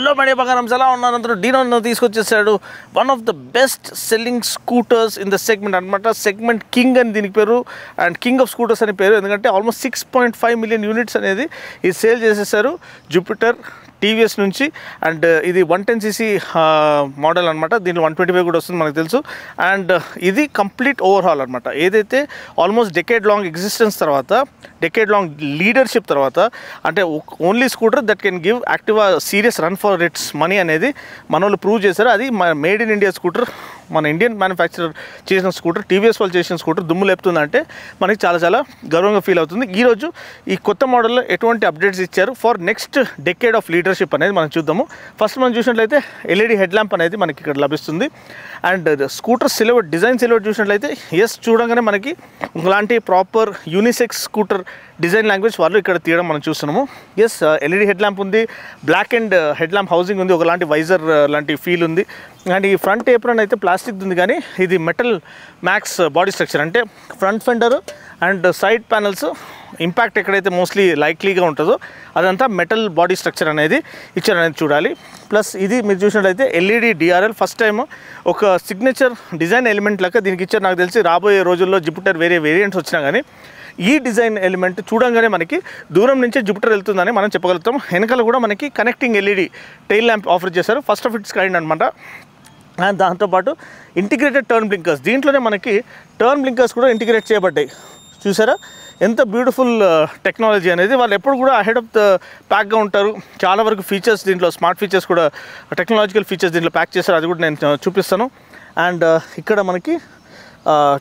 Hello my dear బంగారమ్స్, ఎలా ఉన్నారు అందరూ? డీనో తీసుకొచ్చేసాడు one of the best selling scooters in the segment అనమాట. సెగ్మెంట్ కింగ్ అని దీనికి పేరు, అండ్ కింగ్ ఆఫ్ స్కూటర్స్ అని పేరు. ఎందుకంటే ఆల్మోస్ట్ 6.5 మిలియన్ యూనిట్స్ అనేది ఇది సేల్ చేసేసారు జూపిటర్ టీవీఎస్ నుంచి. అండ్ ఇది 110cc మోడల్ అనమాట. దీంట్లో 125 కూడా వస్తుంది మనకు తెలుసు. అండ్ ఇది కంప్లీట్ ఓవర్హాల్ అనమాట. ఏదైతే ఆల్మోస్ట్ డెకేడ్ లాంగ్ ఎగ్జిస్టెన్స్ తర్వాత, డెకేడ్ లాంగ్ లీడర్షిప్ తర్వాత, అంటే only scooter that can give Activa serious run for it's money అనేది మన వాళ్ళు ప్రూవ్ చేశారు. అది మేడ్ ఇన్ ఇండియా స్కూటర్, మన ఇండియన్ మ్యానుఫ్యాక్చరర్ చేసిన స్కూటర్, టీవీఎస్ వాళ్ళు చేసిన స్కూటర్ దుమ్ము లేపుతుందంటే మనకి చాలా చాలా గర్వంగా ఫీల్ అవుతుంది. ఈరోజు ఈ కొత్త మోడల్లో ఎటువంటి అప్డేట్స్ ఇచ్చారు for next decade of leadership అనేది మనం చూద్దాము. ఫస్ట్ మనం చూసినట్లయితే ఎల్ఈడి హెడ్ ల్యాంప్ అనేది మనకి ఇక్కడ లభిస్తుంది. And scooter silhouette, design silhouette చూసినట్లయితే చూడగానే మనకి ఒకలాంటి proper unisex scooter design language వాళ్ళు ఇక్కడ తీయడం మనం చూస్తున్నాము. ఎల్ఈడి హెడ్ ల్యాంప్ ఉంది, black and head lamp housing ఉంది, ఒకలాంటి వైజర్ లాంటి ఫీల్ ఉంది. అండ్ ఈ ఫ్రంట్ ఏప్రన్ అయితే ప్లాస్టిక్ ఉంది, కానీ ఇది మెటల్ మ్యాక్స్ బాడీ స్ట్రక్చర్. అంటే front fender and side panels impact ఎక్కడైతే మోస్ట్లీ లైక్లీగా ఉంటుందో అదంతా మెటల్ బాడీ స్ట్రక్చర్ అనేది ఇచ్చారనేది చూడాలి. ప్లస్ ఇది మీరు చూసినట్లయితే ఎల్ఈడి డిఆర్ఎల్ ఫస్ట్ టైం ఒక సిగ్నేచర్ డిజైన్ ఎలిమెంట్ లెక్క దీనికి ఇచ్చారు. నాకు తెలిసి రాబోయే రోజుల్లో జూపిటర్ వేరే వేరియంట్స్ వచ్చినా కానీ ఈ డిజైన్ ఎలిమెంట్ చూడంగానే మనకి దూరం నుంచే జూపిటర్ వెళ్తుందని మనం చెప్పగలుగుతాం. వెనకాల కూడా మనకి connecting LED tail lamp offer చేశారు, ఫస్ట్ ఆఫ్ ఇట్స్ కైండ్ అనమాట. అండ్ దాంతోపాటు ఇంటిగ్రేటెడ్ టర్న్ బ్లింకర్స్, దీంట్లోనే మనకి టర్న్ బ్లింకర్స్ కూడా ఇంటిగ్రేట్ చేయబడ్డాయి. చూసారా ఎంత బ్యూటిఫుల్ టెక్నాలజీ అనేది. వాళ్ళు ఎప్పుడు కూడా అహెడ్ ఆఫ్ ద ప్యాక్గా ఉంటారు. చాలా వరకు ఫీచర్స్ దీంట్లో, స్మార్ట్ ఫీచర్స్ కూడా, టెక్నాలజికల్ ఫీచర్స్ దీంట్లో ప్యాక్ చేశారు. అది కూడా నేను చూపిస్తాను. అండ్ ఇక్కడ మనకి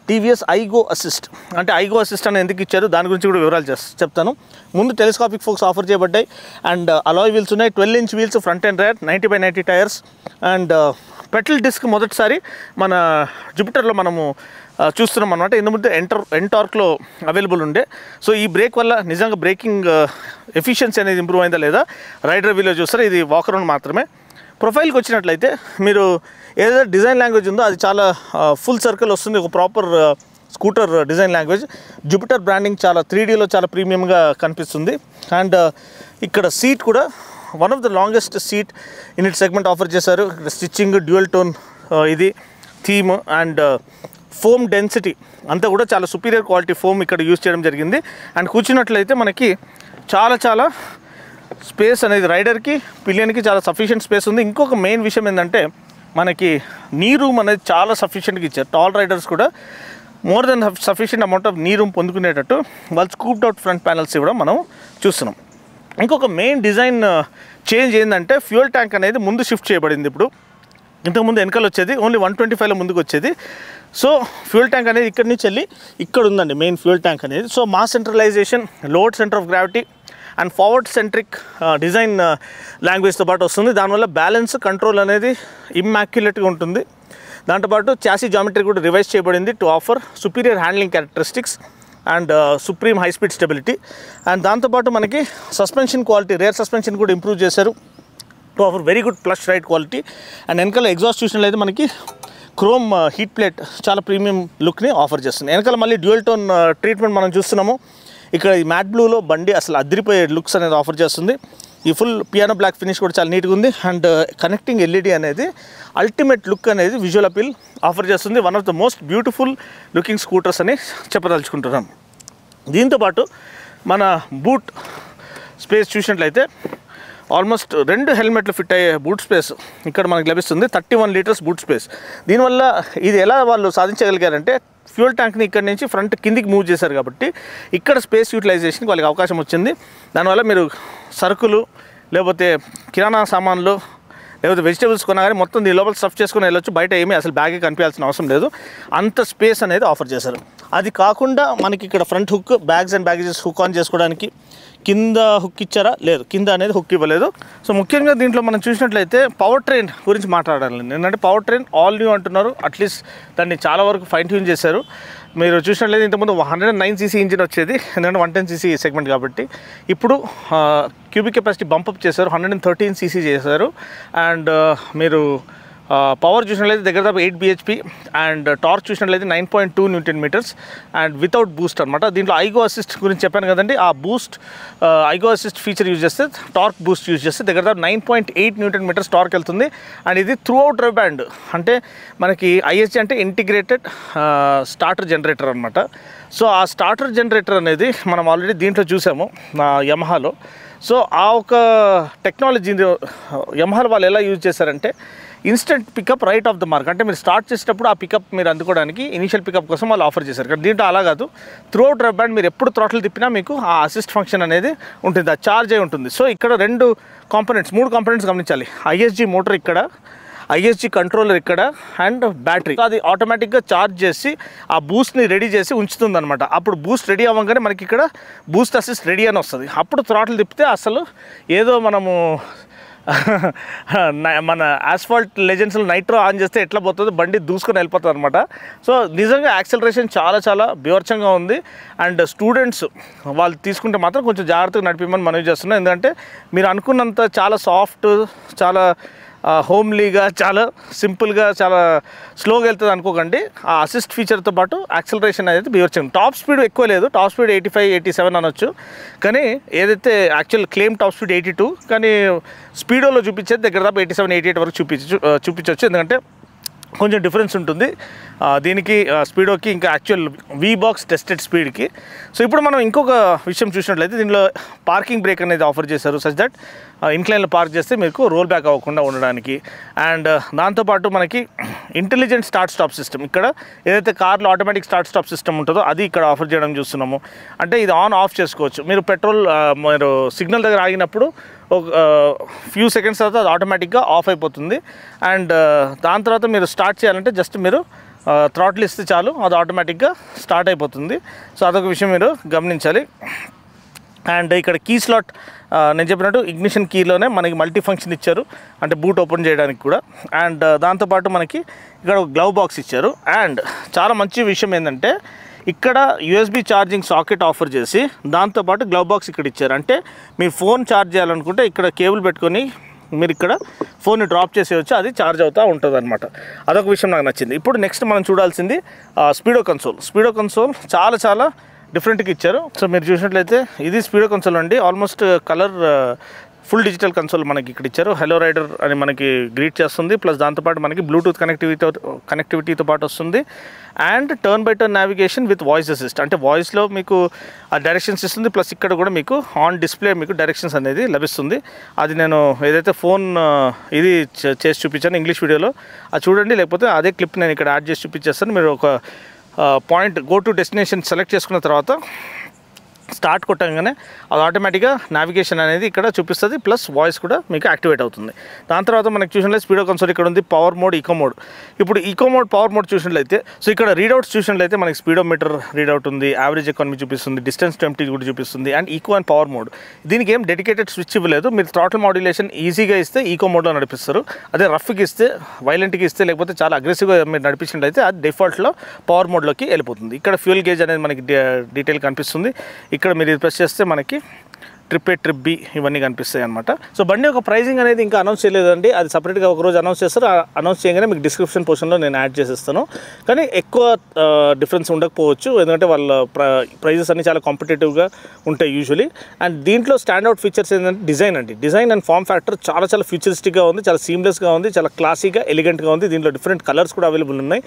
టీవీఎస్ ఐగో అసిస్ట్, అంటే ఐగో అసిస్ట్ అని ఎందుకు ఇచ్చారు దాని గురించి కూడా వివరాలు చెప్తాను. ముందు టెలిస్కోపిక్ ఫోక్స్ ఆఫర్ చేయబడ్డాయి. అండ్ అలాయ్ వీల్స్ ఉన్నాయి, 12 inch wheels front and right, 90/90 tyres. And petrol disc మొదటిసారి మన జూపిటర్లో మనము చూస్తున్నాం అనమాట. ఎందుకంటే ఎంటార్క్లో అవైలబుల్ ఉండే. సో ఈ బ్రేక్ వల్ల నిజంగా బ్రేకింగ్ ఎఫిషియన్సీ అనేది ఇంప్రూవ్ అయిందా లేదా రైడర్ వీలో చూస్తారు. ఇది వాక్ అరౌండ్ మాత్రమే. ప్రొఫైల్కి వచ్చినట్లయితే మీరు ఏదైతే డిజైన్ లాంగ్వేజ్ ఉందో అది చాలా ఫుల్ సర్కిల్ వస్తుంది, ఒక proper scooter design language. Jupiter branding చాలా 3Dలో చాలా ప్రీమియంగా కనిపిస్తుంది. అండ్ ఇక్కడ సీట్ కూడా one of the longest seat in it segment offer చేశారు. స్టిచ్చింగ్, డ్యూయల్ టోన్ ఇది థీమ్, అండ్ ఫోమ్ డెన్సిటీ అంతా కూడా చాలా సుపీరియర్ క్వాలిటీ ఫోమ్ ఇక్కడ యూజ్ చేయడం జరిగింది. అండ్ కూర్చున్నట్లయితే మనకి చాలా చాలా స్పేస్ అనేది రైడర్కి, పిలియన్కి చాలా సఫిషియెంట్ స్పేస్ ఉంది. ఇంకొక మెయిన్ విషయం ఏంటంటే మనకి నీ రూమ్ అనేది చాలా సఫిషియెంట్గా ఇచ్చారు. టాల్ రైడర్స్ కూడా more than sufficient amount of నీ రూమ్ పొందుకునేటట్టు వాళ్ళు స్కూప్డ్ అవుట్ ఫ్రంట్ ప్యానల్స్ ఇవ్వడం మనం చూస్తున్నాం. ఇంకొక మెయిన్ డిజైన్ చేంజ్ ఏంటంటే ఫ్యూయల్ ట్యాంక్ అనేది ముందు షిఫ్ట్ చేయబడింది. ఇప్పుడు ఇంతకుముందు వెనకాల వచ్చేది ఓన్లీ 125లో ముందుకు వచ్చేది. సో ఫ్యూయల్ ట్యాంక్ అనేది ఇక్కడి నుంచి వెళ్ళి ఇక్కడ ఉందండి మెయిన్ ఫ్యూయల్ ట్యాంక్ అనేది. So mass centralisation, load centre of gravity and forward centric design లాంగ్వేజ్తో పాటు వస్తుంది. దానివల్ల బ్యాలెన్స్, కంట్రోల్ అనేది ఇమ్మాక్యులేట్గా ఉంటుంది. దాంతోపాటు చాసీ జామెట్రీ కూడా రివైజ్ చేయబడింది to offer superior handling characteristics and supreme high speed stability. And దాంతోపాటు మనకి సస్పెన్షన్ క్వాలిటీ, రేర్ సస్పెన్షన్ కూడా ఇంప్రూవ్ చేశారు to offer very good plus ride quality. And వెనకాల ఎగ్జాస్ట్ చూసినట్లయితే మనకి క్రోమ్ హీట్ ప్లేట్ చాలా ప్రీమియం లుక్ని ఆఫర్ చేస్తుంది. వెనకాల మళ్ళీ డ్యూయల్ టోన్ ట్రీట్మెంట్ మనం చూస్తున్నాము. ఇక్కడ ఈ మ్యాట్ బ్లూలో బండి అసలు అదిరిపోయే లుక్స్ అనేది ఆఫర్ చేస్తుంది. ఈ ఫుల్ పియానో బ్లాక్ ఫినిష్ కూడా చాలా నీట్గా ఉంది. అండ్ కనెక్టింగ్ ఎల్ఈడి అనేది అల్టిమేట్ లుక్ అనేది విజువల్ అపీల్ ఆఫర్ చేస్తుంది. One of the most beautiful looking scooters అని చెప్పదలుచుకుంటున్నాం. దీంతోపాటు మన బూట్ స్పేస్ చూసినట్లయితే ఆల్మోస్ట్ 2 హెల్మెట్లు ఫిట్ అయ్యే బూట్ స్పేస్ ఇక్కడ మనకు లభిస్తుంది. 31 లీటర్స్ బూట్ స్పేస్. దీనివల్ల ఇది ఎలా వాళ్ళు సాధించగలిగారంటే ఫ్యూయల్ ట్యాంక్ని ఇక్కడ నుంచి ఫ్రంట్ కిందికి మూవ్ చేశారు కాబట్టి ఇక్కడ స్పేస్ యూటిలైజేషన్కి వాళ్ళకి అవకాశం వచ్చింది. దానివల్ల మీరు సరుకులు, లేకపోతే కిరాణా సామాన్లు, లేకపోతే వెజిటేబుల్స్ కొన్నా కానీ మొత్తం దీని లోపల స్టఫ్ చేసుకుని వెళ్ళొచ్చు. బయట ఏమీ అసలు బ్యాగే కనిపించాల్సిన అవసరం లేదు. అంత స్పేస్ అనేది ఆఫర్ చేశారు. అది కాకుండా మనకి ఇక్కడ front hook, bags and baggages hook on చేసుకోవడానికి కింద హుక్ ఇచ్చారా? లేదు, కింద అనేది హుక్ ఇవ్వలేదు. సో ముఖ్యంగా దీంట్లో మనం చూసినట్లయితే పవర్ ట్రైన్ గురించి మాట్లాడాలి. ఎందుకంటే పవర్ ట్రైన్ ఆల్ న్యూ అంటున్నారు. అట్లీస్ట్ దాన్ని చాలా వరకు ఫైన్ ట్యూన్ చేశారు. మీరు చూసినట్లయితే ఇంతకుముందు 109cc ఇంజిన్ వచ్చేది, ఎందుకంటే 110cc సెగ్మెంట్ కాబట్టి. ఇప్పుడు క్యూబిక్ కెపాసిటీ బంపప్ చేశారు, 113cc చేశారు. అండ్ మీరు పవర్ చూసినట్లయితే దగ్గర 8 bhp అండ్ టార్క్ చూసినట్లయితే 9.2 Nm అండ్ వితౌట్ బూస్ట్ అనమాట. దీంట్లో ఐగో అసిస్ట్ గురించి చెప్పాను కదండి, ఆ Boost I go assist feature use చేస్తే, టార్క్ బూస్ట్ యూజ్ చేస్తే దగ్గర 9.8 Nm టార్క్ వెళ్తుంది. అండ్ ఇది త్రూ అవుట్ డ్రైవ్ బ్యాండ్, అంటే మనకి ISG అంటే ఇంటిగ్రేటెడ్ స్టార్టర్ జనరేటర్ అనమాట. సో ఆ స్టార్టర్ జనరేటర్ అనేది మనం ఆల్రెడీ దీంట్లో చూసాము యమహాలో. సో ఆ ఒక టెక్నాలజీ యమహాలో వాళ్ళు ఎలా యూజ్ చేశారంటే instant pickup right off the mark, అంటే మీరు స్టార్ట్ చేసేటప్పుడు ఆ పికప్ మీరు అందుకోవడానికి ఇనిషియల్ పికప్ కోసం వాళ్ళు ఆఫర్ చేశారు. కానీ దీంట్లో అలా కాదు, త్రూ అవుట్ డ్రైవ్ బ్యాండ్ మీరు ఎప్పుడు థ్రాటిల్ తిప్పినా మీకు ఆ అసిస్ట్ ఫంక్షన్ అనేది ఉంటుంది, అది ఛార్జ్ అయి ఉంటుంది. సో ఇక్కడ 3 కాంపోనెంట్స్ గమనించాలి. ISG మోటార్ ఇక్కడ, ISG కంట్రోలర్ ఇక్కడ అండ్ బ్యాటరీ. అది ఆటోమేటిక్గా ఛార్జ్ చేసి ఆ బూస్ట్ని రెడీ చేసి ఉంచుతుంది అనమాట. అప్పుడు బూస్ట్ రెడీ అవ్వగానే మనకి ఇక్కడ బూస్ట్ అసిస్ట్ రెడీ అని వస్తుంది. అప్పుడు థ్రాటిల్ తిప్పితే అసలు ఏదో మనము మన ఆస్ఫాల్ట్ లెజెండ్స్లో నైట్రో ఆన్ చేస్తే ఎట్లా పోతుంది, బండి దూసుకొని వెళ్ళిపోతుంది అనమాట. సో నిజంగా యాక్సలరేషన్ చాలా బీభత్సంగా ఉంది. అండ్ స్టూడెంట్స్ వాళ్ళు తీసుకుంటే మాత్రం కొంచెం జాగ్రత్తగా నడిపిమని మనవి చేస్తున్నాం. ఎందుకంటే మీరు అనుకున్నంత చాలా సాఫ్ట్, చాలా హోమ్లీగా, చాలా సింపుల్గా, చాలా స్లోగా వెళ్తుంది అనుకోకండి. ఆ అసిస్ట్ ఫీచర్తో పాటు యాక్సలరేషన్ అనేది బీభత్సంగా. టాప్ స్పీడ్ ఎక్కువ లేదు, టాప్ స్పీడ్ 85-87 అనొచ్చు. కానీ ఏదైతే యాక్చువల్ క్లెయిమ్ టాప్ స్పీడ్ 82, కానీ స్పీడోలో చూపించేది దగ్గర 87-88 వరకు చూపించవచ్చు. ఎందుకంటే కొంచెం డిఫరెన్స్ ఉంటుంది దీనికి స్పీడోకి ఇంకా యాక్చువల్ V-Box టెస్టెడ్ స్పీడ్కి. సో ఇప్పుడు మనం ఇంకొక విషయం చూసినట్లయితే దీనిలో పార్కింగ్ బ్రేక్ అనేది ఆఫర్ చేశారు, సచ్ దట్ ఇన్క్లైన్లో పార్క్ చేస్తే మీకు రోల్ బ్యాక్ అవ్వకుండా ఉండడానికి. అండ్ దాంతోపాటు మనకి ఇంటెలిజెంట్ స్టార్ట్ స్టాప్ సిస్టమ్, ఇక్కడ ఏదైతే కార్లో ఆటోమేటిక్ స్టార్ట్ స్టాప్ సిస్టమ్ ఉంటుందో అది ఇక్కడ ఆఫర్ చేయడం చూస్తున్నాము. అంటే ఇది ఆన్ ఆఫ్ చేసుకోవచ్చు. మీరు మీరు సిగ్నల్ దగ్గర ఆగినప్పుడు ఒక ఫ్యూ సెకండ్స్ తర్వాత అది ఆటోమేటిక్గా ఆఫ్ అయిపోతుంది. అండ్ దాని తర్వాత మీరు స్టార్ట్ చేయాలంటే జస్ట్ మీరు థ్రాటిల్ ఇస్తే చాలు, అది ఆటోమేటిక్గా స్టార్ట్ అయిపోతుంది. సో అదొక విషయం మీరు గమనించాలి. అండ్ ఇక్కడ కీ స్లాట్ నేను చెప్పినట్టు ఇగ్నిషన్ కీలోనే మనకి మల్టీ ఫంక్షన్ ఇచ్చారు, అంటే బూట్ ఓపెన్ చేయడానికి కూడా. అండ్ దాంతోపాటు మనకి ఇక్కడ గ్లవ్ బాక్స్ ఇచ్చారు. అండ్ చాలా మంచి విషయం ఏంటంటే ఇక్కడ USB ఛార్జింగ్ సాకెట్ ఆఫర్ చేసి దాంతోపాటు గ్లవ్ బాక్స్ ఇక్కడ ఇచ్చారు. అంటే మీ ఫోన్ ఛార్జ్ చేయాలనుకుంటే ఇక్కడ కేబుల్ పెట్టుకొని మీరు ఇక్కడ ఫోన్ని డ్రాప్ చేసేయచ్చు, అది ఛార్జ్ అవుతూ ఉంటుంది అనమాట. అదొక విషయం నాకు నచ్చింది. ఇప్పుడు నెక్స్ట్ మనం చూడాల్సింది స్పీడో కన్సోల్ చాలా డిఫరెంట్గా ఇచ్చారు. సో మీరు చూసినట్లయితే ఇది స్పీడో కన్సోల్ అండి. Almost colour full digital console మనకి ఇక్కడ ఇచ్చారు. హలో రైడర్ అని మనకి గ్రీట్ చేస్తుంది, ప్లస్ దాంతోపాటు మనకి బ్లూటూత్ కనెక్టివిటీతో పాటు వస్తుంది. And turn by turn navigation with voice assist, అంటే వాయిస్లో మీకు ఆ డైరెక్షన్స్ ఇస్తుంది, ప్లస్ ఇక్కడ కూడా మీకు ఆన్ డిస్ప్లే మీకు డైరెక్షన్స్ అనేది లభిస్తుంది. అది నేను ఏదైతే ఫోన్ ఇది చేసి చూపించాను ఇంగ్లీష్ వీడియోలో, అది చూడండి. లేకపోతే అదే క్లిప్ నేను ఇక్కడ యాడ్ చేసి చూపించేస్తాను. మీరు ఒక point go to destination select చేసుకున్న తర్వాత స్టార్ట్ కొట్టగానే అది ఆటోమేటిక్గా నావిగేషన్ అనేది ఇక్కడ చూపిస్తుంది, ప్లస్ వాయిస్ కూడా మీకు యాక్టివేట్ అవుతుంది. దాని తర్వాత మనకి చూసినట్లయితే స్పీడో కన్సోల్ ఇక్కడ ఉంది, పవర్ మోడ్, ఈకో మోడ్. ఇప్పుడు ఈకో మోడ్, పవర్ మోడ్ చూసినట్లయితే సో ఇక్కడ రీడౌట్స్ చూసినట్లయితే మనకి స్పీడోమీటర్ రీడౌట్ ఉంది, యావరేజ్ ఎకానమీ చూపిస్తుంది, డిస్టెన్స్ టు ఎంప్టీ కూడా చూపిస్తుంది. And eco and power mode, దీనికి ఏం డెడికేటెడ్ స్విచ్ ఇవ్వలేదు. మీరు థ్రాటిల్ మాడ్యులేషన్ ఈజీగా ఇస్తే ఈకో మోడ్లో నడిపిస్తారు, అదే రఫ్కి ఇస్తే, వైలెంట్కి ఇస్తే, లేకపోతే చాలా అగ్రెసివ్గా మీరు నడిపించినట్లయితే అది డిఫాల్ట్లో పవర్ మోడ్లోకి వెళ్ళిపోతుంది. ఇక్కడ ఫ్యూయల్ గేజ్ అనేది మనకి డీటెయిల్ కనిపిస్తుంది. ఇక్కడ మీరు ఇది ప్రెస్ చేస్తే మనకి ట్రిప్ A, ట్రిప్ B ఇవన్నీ కనిపిస్తాయి అనమాట. సో బండి ఒక ప్రైజింగ్ అనేది ఇంకా అనౌన్స్ చేయలేదండి, అది సపరేట్గా ఒకరోజు అనౌన్స్ చేస్తారు. అనౌన్స్ చేయగానే మీకు డిస్క్రిప్షన్ పోర్షన్లో నేను యాడ్ చేసేస్తాను. కానీ ఎక్కువ డిఫరెన్స్ ఉండకపోవచ్చు, ఎందుకంటే వాళ్ళ ప్రైజెస్ అన్నీ చాలా కాంపిటేటివ్గా ఉంటాయి యూజువలీ. అండ్ దీంట్లో స్టాండౌట్ ఫీచర్స్ ఏంటంటే డిజైన్ అండ్ ఫామ్ ఫ్యాక్టర్ చాలా ఫ్యూచరిస్టిక్గా ఉంది, చాలా సీమ్లెస్గా ఉంది, చాలా క్లాసీగా ఎలిగెంట్గా ఉంది. దీంట్లో డిఫరెంట్ కలర్స్ కూడా అవైలబుల్ ఉన్నాయి.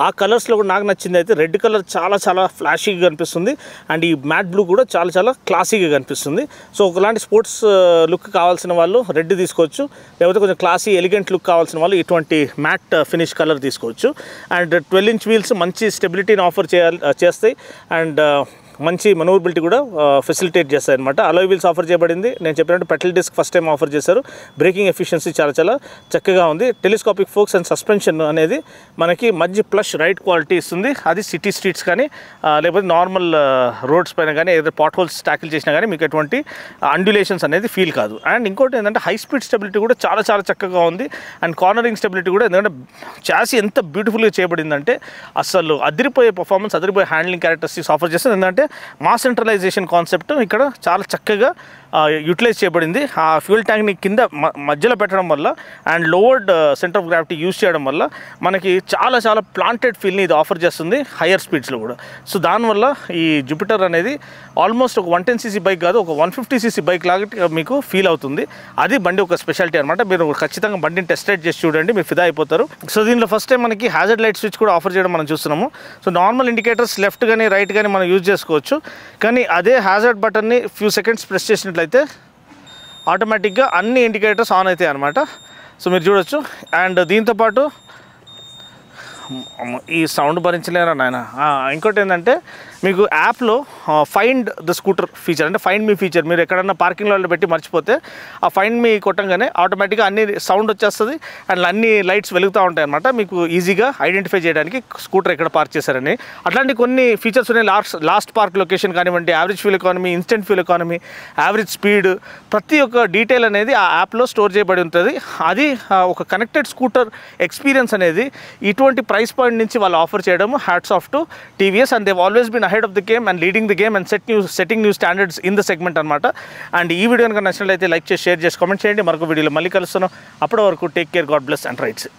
ఆ కలర్స్లో కూడా నాకు నచ్చింది అయితే రెడ్ కలర్ చాలా ఫ్లాషీగా కనిపిస్తుంది. అండ్ ఈ మ్యాట్ బ్లూ కూడా చాలా క్లాసీగా కనిపిస్తుంది. సో ఒకలాంటి స్పోర్ట్స్ లుక్ కావాల్సిన వాళ్ళు రెడ్ తీసుకోవచ్చు, లేకపోతే కొంచెం క్లాసీ ఎలిగెంట్ లుక్ కావాల్సిన వాళ్ళు ఇటువంటి మ్యాట్ ఫినిష్ కలర్ తీసుకోవచ్చు. అండ్ 12-inch వీల్స్ మంచి స్టెబిలిటీని ఆఫర్ చేస్తాయి. అండ్ మంచి మనోబిలిటీ కూడా ఫెసిలిటేట్ చేస్తాయి అనమాట. అలాయ్ వీల్స్ ఆఫర్ చేయబడింది. నేను చెప్పినట్టు petrol disc first time offer చేశారు. బ్రేకింగ్ ఎఫిషియన్సీ చాలా చక్కగా ఉంది. టెలిస్కోపిక్ ఫోక్స్ అండ్ సస్పెన్షన్ అనేది మనకి మంచి ప్లస్ రైడ్ క్వాలిటీ ఇస్తుంది. అది సిటీ స్ట్రీట్స్ కానీ లేకపోతే నార్మల్ రోడ్స్ పైన కానీ ఏదైతే పాట్ హోల్స్ ట్యాకిల్ చేసినా కానీ మీకు ఎటువంటి అండ్యులేషన్స్ అనేది ఫీల్ కాదు. అండ్ ఇంకోటి ఏంటంటే హై స్పీడ్ స్టెబిలిటీ కూడా చాలా చక్కగా ఉంది. అండ్ కార్నరింగ్ స్టెబిలిటీ కూడా, ఎందుకంటే చాసీ ఎంత బ్యూటిఫుల్గా చేయబడిందంటే అసలు అదిరిపోయే పర్ఫార్మెన్స్, అదిరిపోయే హ్యాండ్లింగ్ క్యారెక్టరిస్టిక్స్ ఆఫర్ చేస్తుంది. ఎందుకంటే మాస్ సెంట్రలైజేషన్ కాన్సెప్ట్ ఇక్కడ చాలా చక్కగా యూటిలైజ్ చేయబడింది. ఆ ఫ్యూయల్ ట్యాంక్ని కింద మధ్యలో పెట్టడం వల్ల and lowered centre of gravity use చేయడం వల్ల మనకి చాలా చాలా ప్లాంటెడ్ ఫీల్ని ఇది ఆఫర్ చేస్తుంది హయ్యర్ స్పీడ్స్లో కూడా. సో దానివల్ల ఈ జూపిటర్ అనేది ఆల్మోస్ట్ ఒక 110cc బైక్ కాదు, ఒక 150cc బైక్ లాగా మీకు ఫీల్ అవుతుంది. అది బండి ఒక స్పెషాలిటీ అనమాట. మీరు ఖచ్చితంగా బండిని టెస్ట్ రైడ్ చేసి చూడండి, మీరు ఫిదా అయిపోతారు. సో దీనిలో ఫస్ట్ టైం మనకి హ్యాజర్డ్ లైట్ స్విచ్ కూడా ఆఫర్ చేయడం మనం చూస్తున్నాము. సో నార్మల్ ఇండికేటర్స్ లెఫ్ట్ కానీ రైట్ కానీ మనం యూజ్ చేసుకోవచ్చు, కానీ అదే హ్యాజర్డ్ బటన్ని ఫ్యూ సెకండ్స్ ప్రెస్ చేసినట్లయితే ఆటోమేటిక్గా అన్ని ఇండికేటర్స్ ఆన్ అవుతాయి అనమాట. సో మీరు చూడొచ్చు. అండ్ దీంతోపాటు ఈ సౌండ్ భరించలేరా నాయన. ఇంకోటి ఏంటంటే మీకు యాప్లో ఫైండ్ ద స్కూటర్ ఫీచర్, అంటే ఫైండ్ మీ ఫీచర్, మీరు ఎక్కడన్నా పార్కింగ్ లాట్లో పెట్టి మర్చిపోతే ఆ ఫైండ్ మీ కొట్టంగానే ఆటోమేటిక్గా అన్ని సౌండ్ వచ్చేస్తుంది అండ్ అన్ని లైట్స్ వెలుగుతూ ఉంటాయి అనమాట. మీకు ఈజీగా ఐడెంటిఫై చేయడానికి స్కూటర్ ఎక్కడ పార్క్ చేశారని. అట్లాంటి కొన్ని ఫీచర్స్ ఉన్నాయి. లాస్ట్ పార్క్ లొకేషన్ కానివ్వండి, average fuel economy, instant fuel economy, average speed, ప్రతి ఒక్క డీటెయిల్ అనేది ఆ యాప్లో స్టోర్ చేయబడి ఉంటుంది. అది ఒక కనెక్టెడ్ స్కూటర్ ఎక్స్పీరియన్స్ అనేది ఇటువంటి ప్రైస్ పాయింట్ నుంచి వాళ్ళు ఆఫర్ చేయడం hats off to TVS. And they've always been ahead of the game and leading the game and setting new standards in the segment అనమాట. అండ్ ఈ వీడియో కనుక నచ్చినట్లయితే like చేసి షేర్ చేసి కామెంట్ చేయండి. మరొక వీడియోలో మళ్ళీ కలుస్తున్నాం. అప్పటి వరకు take care, God bless and rights.